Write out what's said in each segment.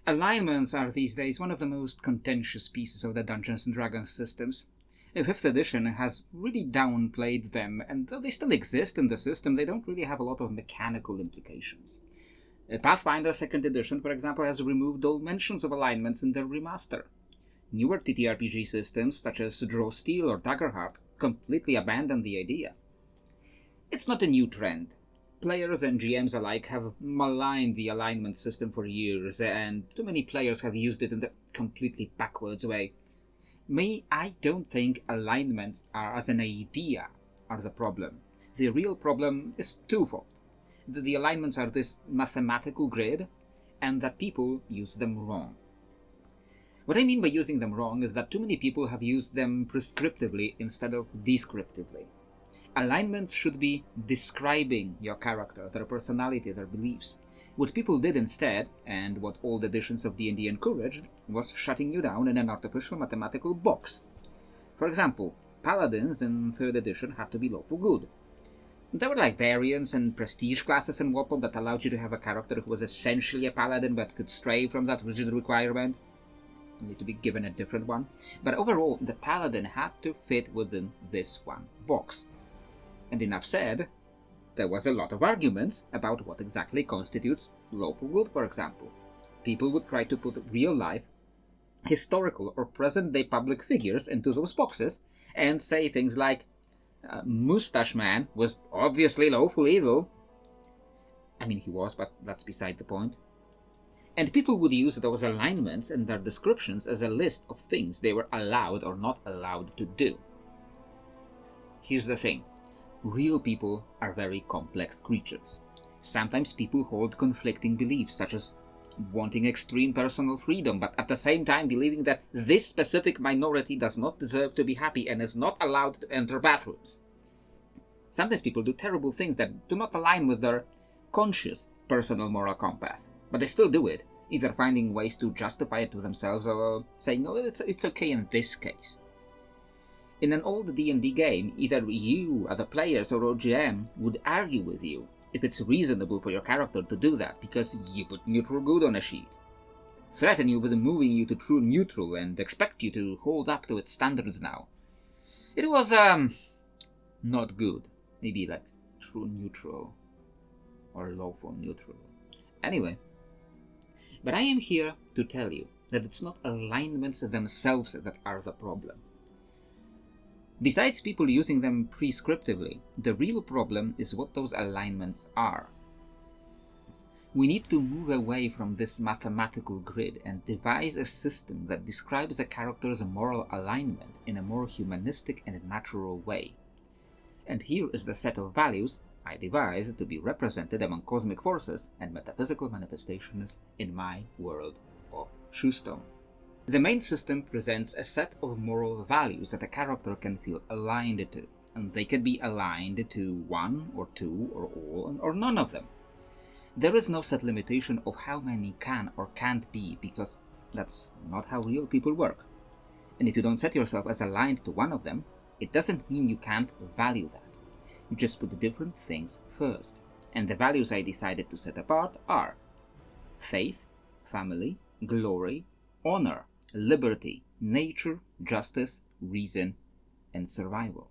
Alignments are these days one of the most contentious pieces of the Dungeons & Dragons systems. 5th edition has really downplayed them, and though they still exist in the system, they don't really have a lot of mechanical implications. Pathfinder 2nd edition, for example, has removed all mentions of alignments in their remaster. Newer TTRPG systems, such as Draw Steel or Daggerheart, completely abandon the idea. It's not a new trend. Players and GMs alike have maligned the alignment system for years, and too many players have used it in a completely backwards way. I don't think alignments as an idea are the problem. The real problem is twofold. The alignments are this mathematical grid, and that people use them wrong. What I mean by using them wrong is that too many people have used them prescriptively instead of descriptively. Alignments should be describing your character, their personality, their beliefs. What people did instead, and what old editions of D&D encouraged, was shutting you down in an artificial mathematical box. For example, paladins in 3rd edition had to be lawful good. There were librarians and prestige classes and whatnot that allowed you to have a character who was essentially a paladin but could stray from that rigid requirement, only to be given a different one. But overall, the paladin had to fit within this one box. And enough said, there was a lot of arguments about what exactly constitutes lawful good, for example. People would try to put real-life, historical or present-day public figures into those boxes and say things like, Mustache Man was obviously lawful evil. I mean, he was, but that's beside the point. And people would use those alignments and their descriptions as a list of things they were allowed or not allowed to do. Here's the thing. Real people are very complex creatures. Sometimes people hold conflicting beliefs, such as wanting extreme personal freedom, but at the same time believing that this specific minority does not deserve to be happy and is not allowed to enter bathrooms. Sometimes people do terrible things that do not align with their conscious personal moral compass, but they still do it, either finding ways to justify it to themselves or saying, oh, it's okay in this case. In an old D&D game, either you, other players, or OGM would argue with you if it's reasonable for your character to do that because you put neutral good on a sheet, threaten you with moving you to true neutral, and expect you to hold up to its standards now. It was, not good. Maybe like true neutral or lawful neutral. Anyway, but I am here to tell you that it's not alignments themselves that are the problem. Besides people using them prescriptively, the real problem is what those alignments are. We need to move away from this mathematical grid and devise a system that describes a character's moral alignment in a more humanistic and natural way. And here is the set of values I devised to be represented among cosmic forces and metaphysical manifestations in my world of Shoestone. The main system presents a set of moral values that a character can feel aligned to, and they can be aligned to one or two or all or none of them. There is no set limitation of how many can or can't be, because that's not how real people work. And if you don't set yourself as aligned to one of them, it doesn't mean you can't value that. You just put different things first, and the values I decided to set apart are faith, family, glory, honor, liberty, nature, justice, reason, and survival.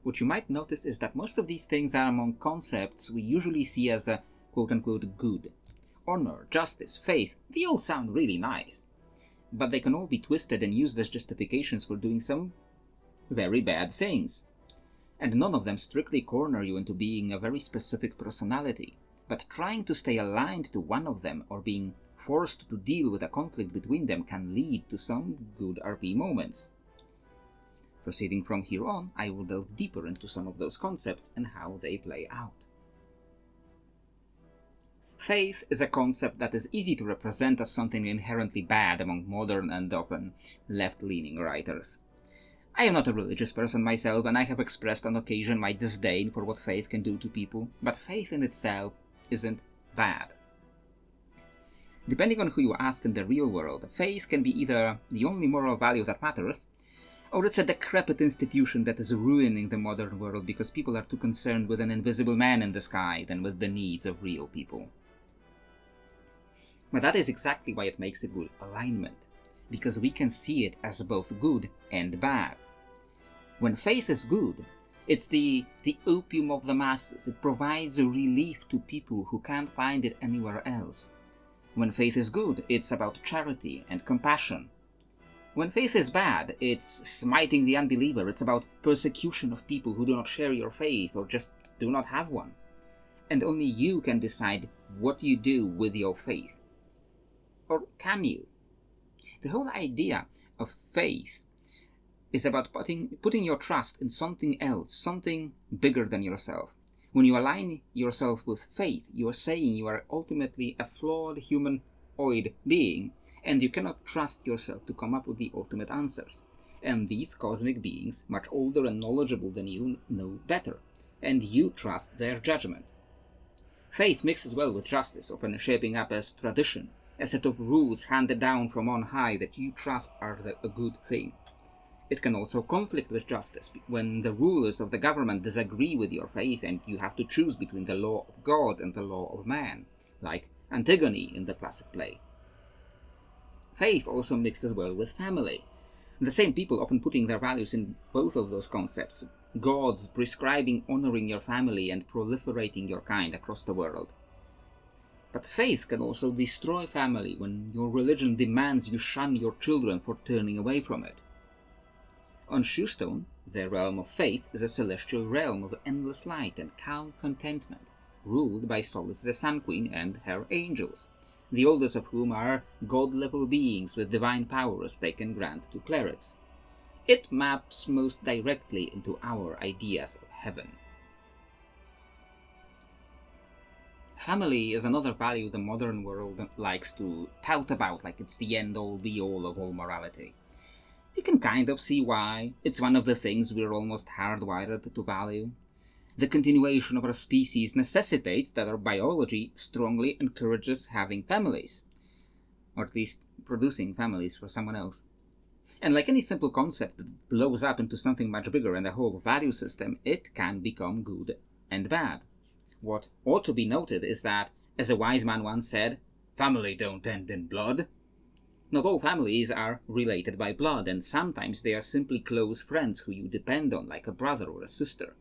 What you might notice is that most of these things are among concepts we usually see as a quote-unquote good. Honor, justice, faith, they all sound really nice. But they can all be twisted and used as justifications for doing some very bad things. And none of them strictly corner you into being a very specific personality, but trying to stay aligned to one of them or being forced to deal with a conflict between them can lead to some good RP moments. Proceeding from here on, I will delve deeper into some of those concepts and how they play out. Faith is a concept that is easy to represent as something inherently bad among modern and often left-leaning writers. I am not a religious person myself, and I have expressed on occasion my disdain for what faith can do to people, but faith in itself isn't bad. Depending on who you ask in the real world, faith can be either the only moral value that matters, or it's a decrepit institution that is ruining the modern world because people are too concerned with an invisible man in the sky than with the needs of real people. But that is exactly why it makes a good alignment, because we can see it as both good and bad. When faith is good, it's the opium of the masses. It provides a relief to people who can't find it anywhere else. When faith is good, it's about charity and compassion. When faith is bad, it's smiting the unbeliever. It's about persecution of people who do not share your faith or just do not have one. And only you can decide what you do with your faith. Or can you? The whole idea of faith is about putting your trust in something else, something bigger than yourself. When you align yourself with faith, you are saying you are ultimately a flawed humanoid being, and you cannot trust yourself to come up with the ultimate answers. And these cosmic beings, much older and knowledgeable than you, know better, and you trust their judgment. Faith mixes well with justice, often shaping up as tradition, a set of rules handed down from on high that you trust are a good thing. It can also conflict with justice when the rulers of the government disagree with your faith and you have to choose between the law of God and the law of man, like Antigone in the classic play. Faith also mixes well with family. The same people often putting their values in both of those concepts, gods prescribing honoring your family and proliferating your kind across the world. But faith can also destroy family when your religion demands you shun your children for turning away from it. On Shoestone, the realm of faith is a celestial realm of endless light and calm contentment, ruled by Solace the Sun Queen and her angels, the oldest of whom are god-level beings with divine powers they can grant to clerics. It maps most directly into our ideas of heaven. Family is another value the modern world likes to tout about like it's the end-all be-all of all morality. You can kind of see why. It's one of the things we're almost hardwired to value. The continuation of our species necessitates that our biology strongly encourages having families, or at least producing families for someone else. And like any simple concept that blows up into something much bigger and a whole value system, it can become good and bad. What ought to be noted is that, as a wise man once said, family don't end in blood. Not all families are related by blood, and sometimes they are simply close friends who you depend on, like a brother or a sister.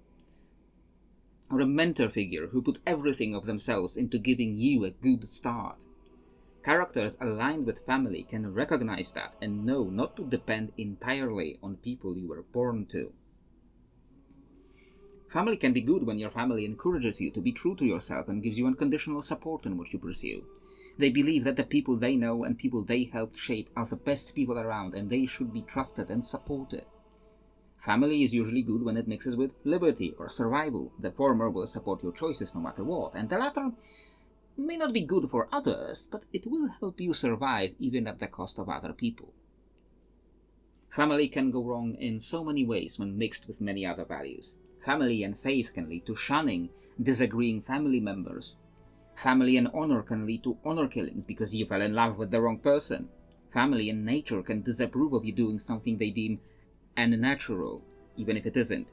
Or a mentor figure who put everything of themselves into giving you a good start. Characters aligned with family can recognize that and know not to depend entirely on people you were born to. Family can be good when your family encourages you to be true to yourself and gives you unconditional support in what you pursue. They believe that the people they know and people they helped shape are the best people around and they should be trusted and supported. Family is usually good when it mixes with liberty or survival. The former will support your choices no matter what, and the latter may not be good for others, but it will help you survive even at the cost of other people. Family can go wrong in so many ways when mixed with many other values. Family and faith can lead to shunning disagreeing family members. Family and honor can lead to honor killings because you fell in love with the wrong person. Family and nature can disapprove of you doing something they deem unnatural, even if it isn't.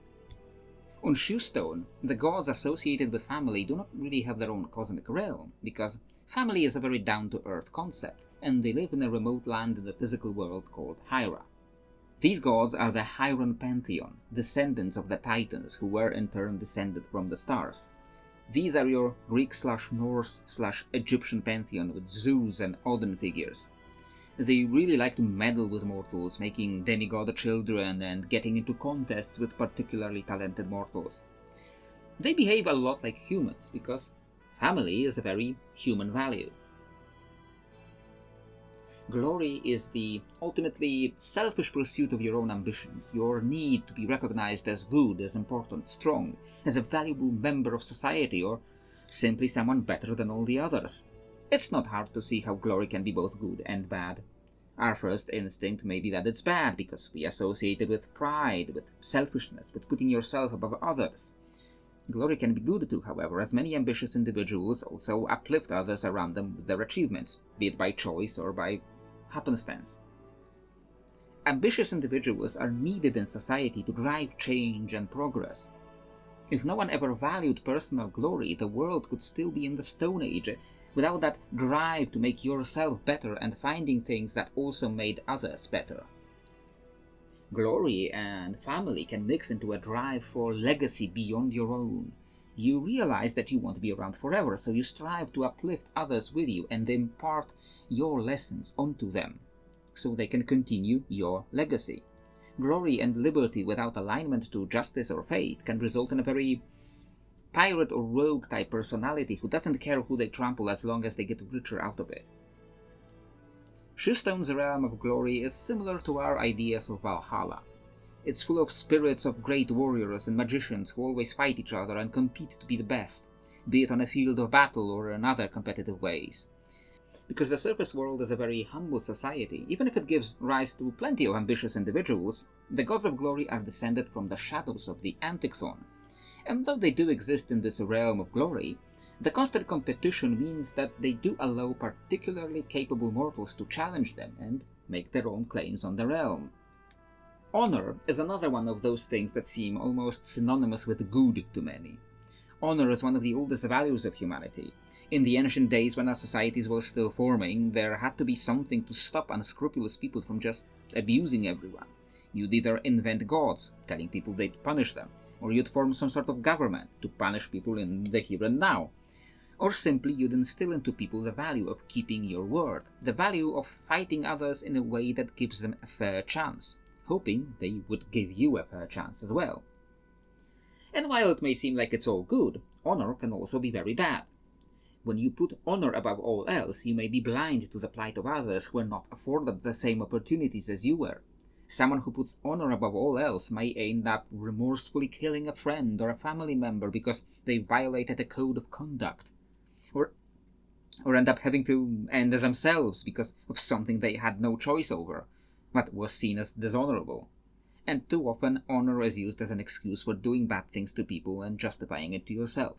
On Shoestone, the gods associated with family do not really have their own cosmic realm, because family is a very down-to-earth concept, and they live in a remote land in the physical world called Hyra. These gods are the Hyran pantheon, descendants of the Titans, who were in turn descended from the stars. These are your Greek/Norse/Egyptian pantheon with Zeus and Odin figures. They really like to meddle with mortals, making demigod children and getting into contests with particularly talented mortals. They behave a lot like humans, because family is a very human value. Glory is the ultimately selfish pursuit of your own ambitions, your need to be recognized as good, as important, strong, as a valuable member of society, or simply someone better than all the others. It's not hard to see how glory can be both good and bad. Our first instinct may be that it's bad, because we associate it with pride, with selfishness, with putting yourself above others. Glory can be good too, however, as many ambitious individuals also uplift others around them with their achievements, be it by choice or by happenstance. Ambitious individuals are needed in society to drive change and progress. If no one ever valued personal glory, the world could still be in the Stone Age, without that drive to make yourself better and finding things that also made others better. Glory and family can mix into a drive for legacy beyond your own. You realize that you want to be around forever, so you strive to uplift others with you and impart your lessons onto them, so they can continue your legacy. Glory and liberty without alignment to justice or fate can result in a very pirate or rogue type personality who doesn't care who they trample as long as they get richer out of it. Shoestone's realm of glory is similar to our ideas of Valhalla. It's full of spirits of great warriors and magicians who always fight each other and compete to be the best, be it on a field of battle or in other competitive ways. Because the surface world is a very humble society, even if it gives rise to plenty of ambitious individuals, the gods of glory are descended from the shadows of the Antichthon. And though they do exist in this realm of glory, the constant competition means that they do allow particularly capable mortals to challenge them and make their own claims on the realm. Honor is another one of those things that seem almost synonymous with good to many. Honor is one of the oldest values of humanity. In the ancient days when our societies were still forming, there had to be something to stop unscrupulous people from just abusing everyone. You'd either invent gods, telling people they'd punish them, or you'd form some sort of government to punish people in the here and now. Or simply you'd instill into people the value of keeping your word, the value of fighting others in a way that gives them a fair chance, hoping they would give you a fair chance as well. And while it may seem like it's all good, honor can also be very bad. When you put honor above all else, you may be blind to the plight of others who are not afforded the same opportunities as you were. Someone who puts honor above all else may end up remorsefully killing a friend or a family member because they violated a code of conduct, or end up having to end themselves because of something they had no choice over, but was seen as dishonorable. And too often honor is used as an excuse for doing bad things to people and justifying it to yourself.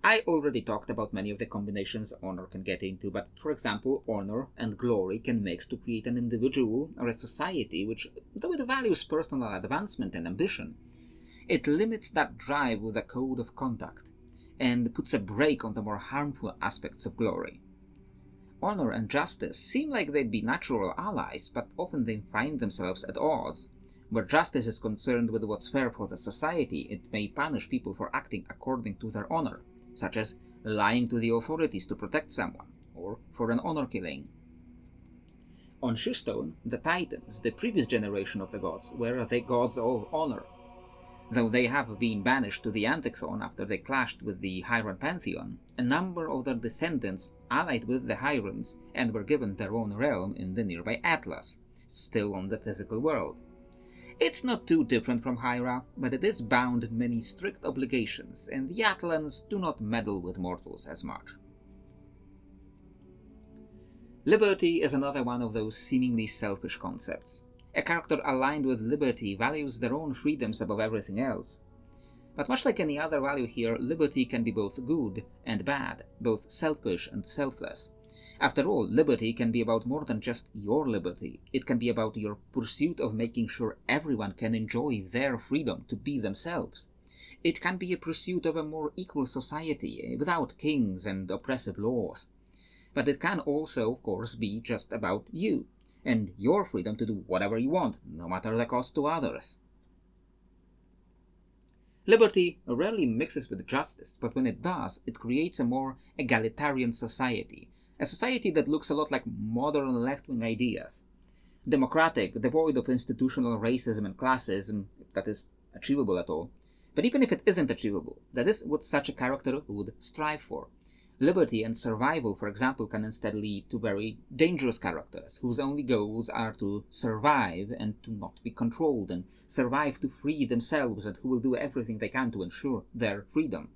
I already talked about many of the combinations honor can get into, but for example, honor and glory can mix to create an individual or a society which, though it values personal advancement and ambition, it limits that drive with a code of conduct and puts a brake on the more harmful aspects of glory. Honor and justice seem like they'd be natural allies, but often they find themselves at odds. Where justice is concerned with what's fair for the society, it may punish people for acting according to their honor, such as lying to the authorities to protect someone, or for an honor killing. On Shoestone, the Titans, the previous generation of the gods, were the gods of honor. Though they have been banished to the Antichthon after they clashed with the Hieron pantheon, a number of their descendants allied with the Hierons and were given their own realm in the nearby Atlas, still on the physical world. It's not too different from Hera, but it is bound in many strict obligations, and the Atlans do not meddle with mortals as much. Liberty is another one of those seemingly selfish concepts. A character aligned with liberty values their own freedoms above everything else. But much like any other value here, liberty can be both good and bad, both selfish and selfless. After all, liberty can be about more than just your liberty. It can be about your pursuit of making sure everyone can enjoy their freedom to be themselves. It can be a pursuit of a more equal society, without kings and oppressive laws. But it can also, of course, be just about you, and your freedom to do whatever you want, no matter the cost to others. Liberty rarely mixes with justice, but when it does, it creates a more egalitarian society, a society that looks a lot like modern left-wing ideas. Democratic, devoid of institutional racism and classism, if that is achievable at all. But even if it isn't achievable, that is what such a character would strive for. Liberty and survival, for example, can instead lead to very dangerous characters, whose only goals are to survive and to not be controlled, and survive to free themselves, and who will do everything they can to ensure their freedom.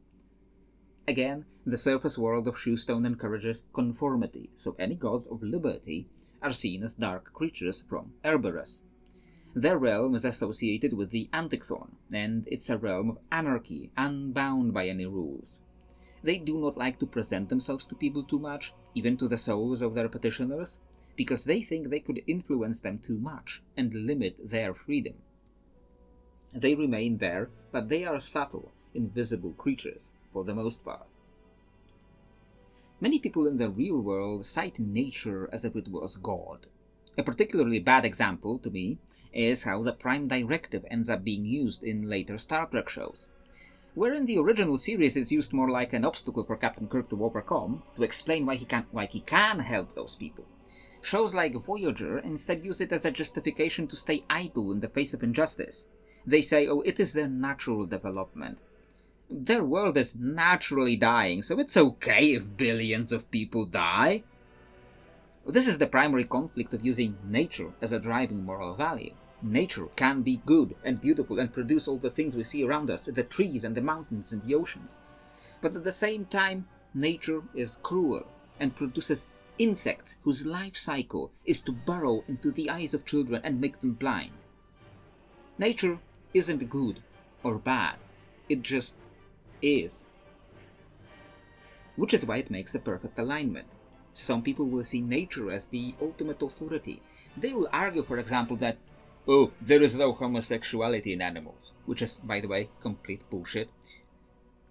Again, the surface world of Shoestone encourages conformity, so any gods of liberty are seen as dark creatures from Cerberus. Their realm is associated with the Antichthon, and it's a realm of anarchy, unbound by any rules. They do not like to present themselves to people too much, even to the souls of their petitioners, because they think they could influence them too much and limit their freedom. They remain there, but they are subtle, invisible creatures, for the most part. Many people in the real world cite nature as if it was God. A particularly bad example, to me, is how the Prime Directive ends up being used in later Star Trek shows. Where in the original series it's used more like an obstacle for Captain Kirk to overcome, to explain why he can help those people. Shows like Voyager instead use it as a justification to stay idle in the face of injustice. They say, oh, it is their natural development. Their world is naturally dying, so it's okay if billions of people die. This is the primary conflict of using nature as a driving moral value. Nature can be good and beautiful and produce all the things we see around us, the trees and the mountains and the oceans. But at the same time, nature is cruel and produces insects whose life cycle is to burrow into the eyes of children and make them blind. Nature isn't good or bad, it just is. Which is why it makes a perfect alignment. Some people will see nature as the ultimate authority. They will argue, for example, that, oh, there is no homosexuality in animals, which is, by the way, complete bullshit.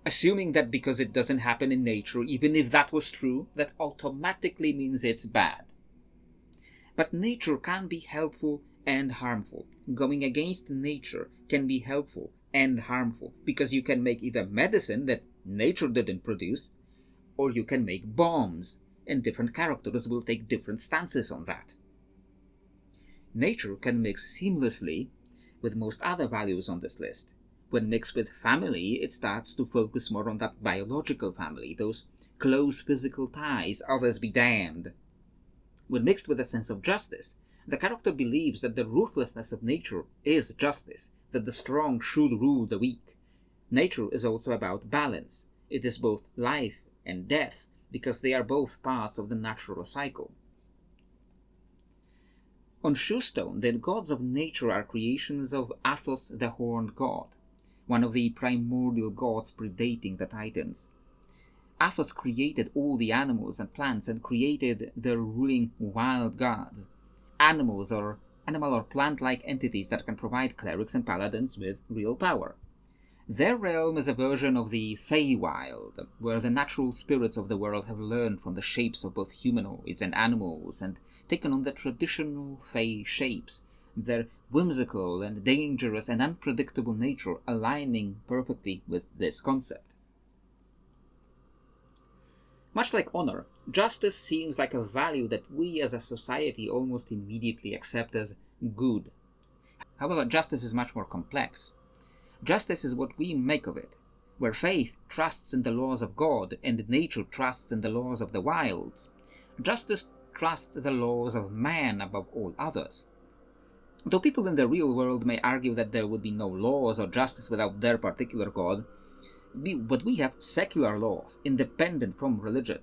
Assuming that because it doesn't happen in nature, even if that was true, that automatically means it's bad. But nature can be helpful and harmful. Going against nature can be helpful and harmful, because you can make either medicine that nature didn't produce, or you can make bombs, and different characters will take different stances on that. Nature can mix seamlessly with most other values on this list. When mixed with family, it starts to focus more on that biological family, those close physical ties, others be damned. When mixed with a sense of justice, the character believes that the ruthlessness of nature is justice, that the strong should rule the weak. Nature is also about balance. It is both life and death, because they are both parts of the natural cycle. On Shoestone, the gods of nature are creations of Athos the Horned God, one of the primordial gods predating the Titans. Athos created all the animals and plants and created their ruling wild gods, animal or plant-like entities that can provide clerics and paladins with real power. Their realm is a version of the Feywild, where the natural spirits of the world have learned from the shapes of both humanoids and animals and taken on the traditional Fey shapes, their whimsical and dangerous and unpredictable nature aligning perfectly with this concept. Much like honor, justice seems like a value that we as a society almost immediately accept as good. However, justice is much more complex. Justice is what we make of it, where faith trusts in the laws of God and nature trusts in the laws of the wilds. Justice trusts the laws of man above all others. Though people in the real world may argue that there would be no laws or justice without their particular God, but we have secular laws, independent from religion.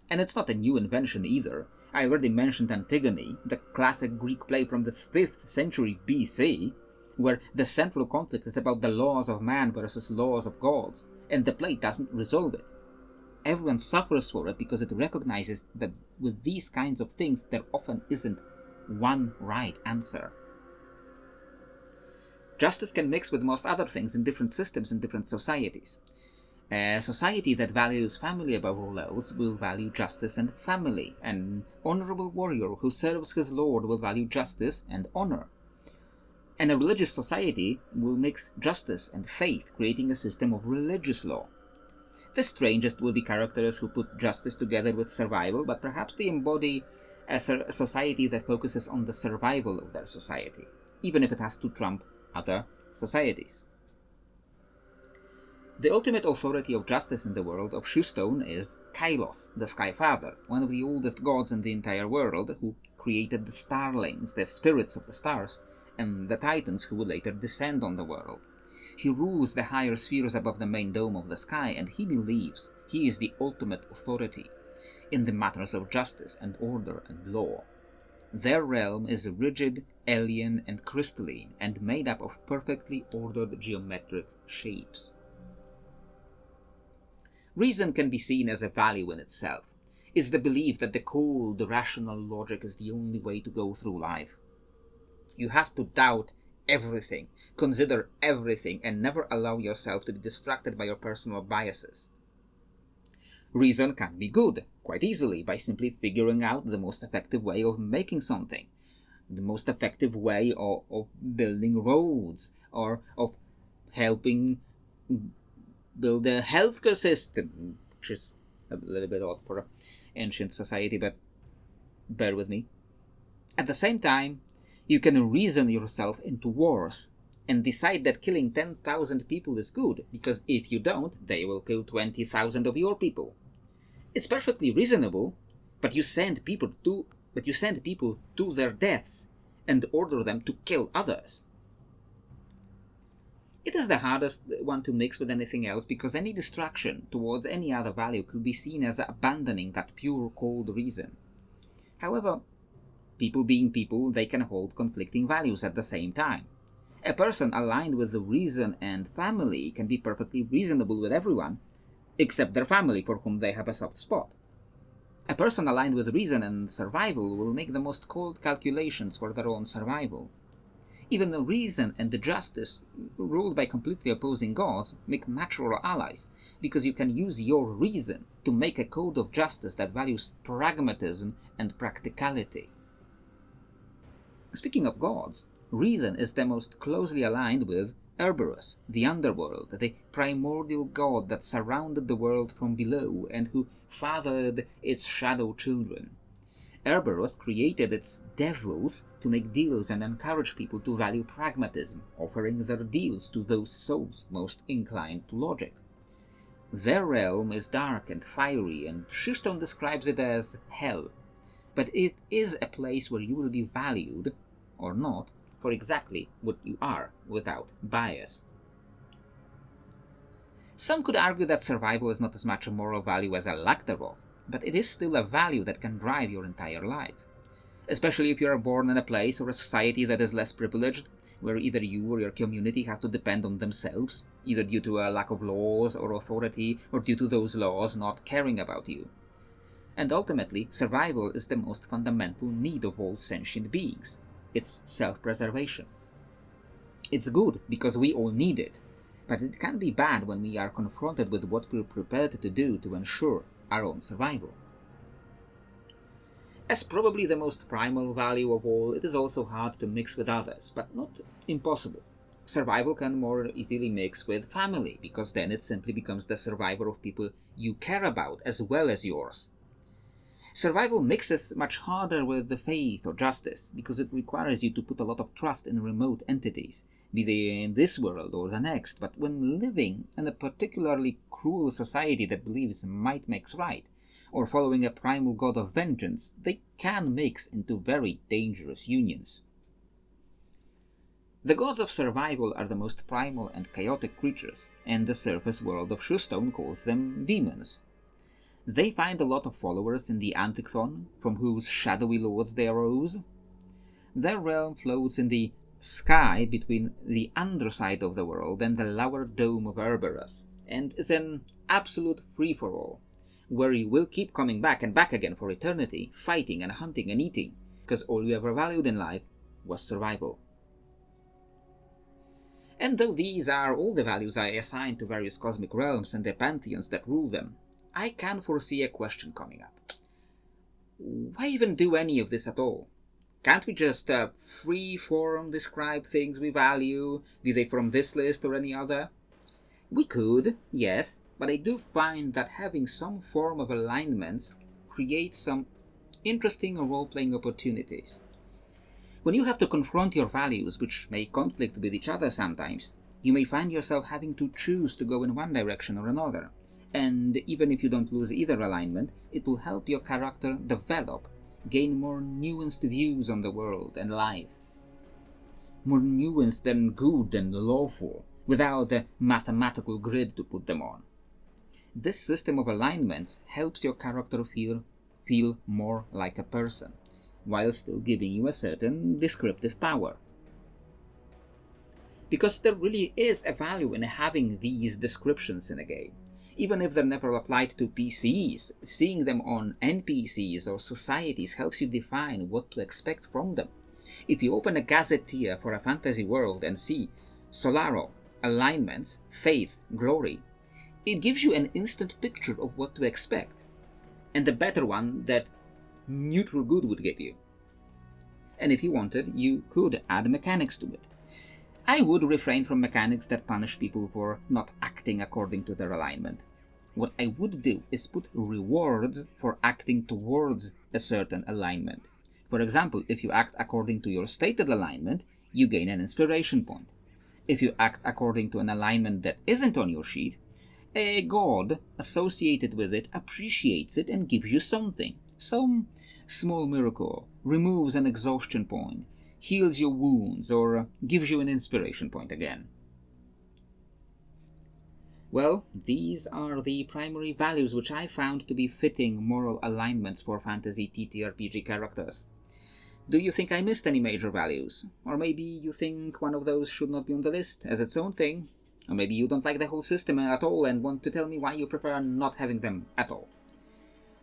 And it's not a new invention either. I already mentioned Antigone, the classic Greek play from the 5th century BC, where the central conflict is about the laws of man versus laws of gods, and the play doesn't resolve it. Everyone suffers for it because it recognizes that with these kinds of things there often isn't one right answer. Justice can mix with most other things in different systems in different societies. A society that values family above all else will value justice and family. An honorable warrior who serves his lord will value justice and honor. And a religious society will mix justice and faith, creating a system of religious law. The strangest will be characters who put justice together with survival, but perhaps they embody a society that focuses on the survival of their society, even if it has to trump other societies. The ultimate authority of justice in the world of Shoestone is Kailos, the Sky Father, one of the oldest gods in the entire world, who created the starlings, the spirits of the stars, and the titans who would later descend on the world. He rules the higher spheres above the main dome of the sky, and he believes he is the ultimate authority in the matters of justice and order and law. Their realm is rigid, alien, and crystalline, and made up of perfectly ordered geometric shapes. Reason can be seen as a value in itself. It's the belief that the cold, rational logic is the only way to go through life. You have to doubt everything, consider everything, and never allow yourself to be distracted by your personal biases. Reason can be good. quite easily by simply figuring out the most effective way of making something, the most effective way of building roads, or of helping build a healthcare system, which is a little bit odd for ancient society, but bear with me. At the same time, you can reason yourself into wars and decide that killing 10,000 people is good, because if you don't, they will kill 20,000 of your people. It's perfectly reasonable, but you send people to their deaths and order them to kill others. It is the hardest one to mix with anything else, because any distraction towards any other value could be seen as abandoning that pure cold reason. However, people being people, they can hold conflicting values at the same time. A person aligned with the reason and family can be perfectly reasonable with everyone, except their family, for whom they have a soft spot. A person aligned with reason and survival will make the most cold calculations for their own survival. Even the reason and the justice, ruled by completely opposing gods, make natural allies, because you can use your reason to make a code of justice that values pragmatism and practicality. Speaking of gods, reason is the most closely aligned with Cerberus, the underworld, the primordial god that surrounded the world from below and who fathered its shadow children. Cerberus created its devils to make deals and encourage people to value pragmatism, offering their deals to those souls most inclined to logic. Their realm is dark and fiery, and Shoestone describes it as hell, but it is a place where you will be valued, or not, for exactly what you are, without bias. Some could argue that survival is not as much a moral value as a lack thereof, but it is still a value that can drive your entire life. Especially if you are born in a place or a society that is less privileged, where either you or your community have to depend on themselves, either due to a lack of laws or authority, or due to those laws not caring about you. And ultimately, survival is the most fundamental need of all sentient beings. It's self-preservation. It's good because we all need it, but it can be bad when we are confronted with what we're prepared to do to ensure our own survival. As probably the most primal value of all, it is also hard to mix with others, but not impossible. Survival can more easily mix with family, because then it simply becomes the survival of people you care about as well as yours. Survival mixes much harder with the faith or justice, because it requires you to put a lot of trust in remote entities, be they in this world or the next. But when living in a particularly cruel society that believes might makes right, or following a primal god of vengeance, they can mix into very dangerous unions. The gods of survival are the most primal and chaotic creatures, and the surface world of Shoestone calls them demons. They find a lot of followers in the Antichthon, from whose shadowy lords they arose. Their realm floats in the sky between the underside of the world and the lower dome of Cerberus, and is an absolute free-for-all, where you will keep coming back and back again for eternity, fighting and hunting and eating, because all you ever valued in life was survival. And though these are all the values I assign to various cosmic realms and the pantheons that rule them, I can foresee a question coming up. Why even do any of this at all? Can't we just free-form describe things we value, be they from this list or any other? We could, yes, but I do find that having some form of alignments creates some interesting role-playing opportunities. When you have to confront your values, which may conflict with each other sometimes, you may find yourself having to choose to go in one direction or another. And even if you don't lose either alignment, it will help your character develop, gain more nuanced views on the world and life. More nuanced than good and lawful, without a mathematical grid to put them on. This system of alignments helps your character feel more like a person, while still giving you a certain descriptive power. Because there really is a value in having these descriptions in a game. Even if they're never applied to PCs, seeing them on NPCs or societies helps you define what to expect from them. If you open a gazetteer for a fantasy world and see Solaro, alignments, faith, glory, it gives you an instant picture of what to expect. and the better one that neutral good would give you. And if you wanted, you could add mechanics to it. I would refrain from mechanics that punish people for not acting according to their alignment. What I would do is put rewards for acting towards a certain alignment. For example, if you act according to your stated alignment, you gain an inspiration point. If you act according to an alignment that isn't on your sheet, a god associated with it appreciates it and gives you something. Some small miracle, removes an exhaustion point, heals your wounds, or gives you an inspiration point again. Well, these are the primary values which I found to be fitting moral alignments for fantasy TTRPG characters. Do you think I missed any major values? Or maybe you think one of those should not be on the list as its own thing? Or maybe you don't like the whole system at all and want to tell me why you prefer not having them at all.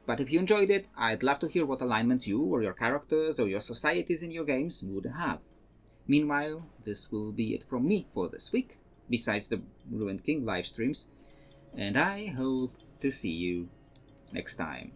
But if you enjoyed it, I'd love to hear what alignments you or your characters or your societies in your games would have. Meanwhile, this will be it from me for this week, besides the Ruined King live streams, and I hope to see you next time.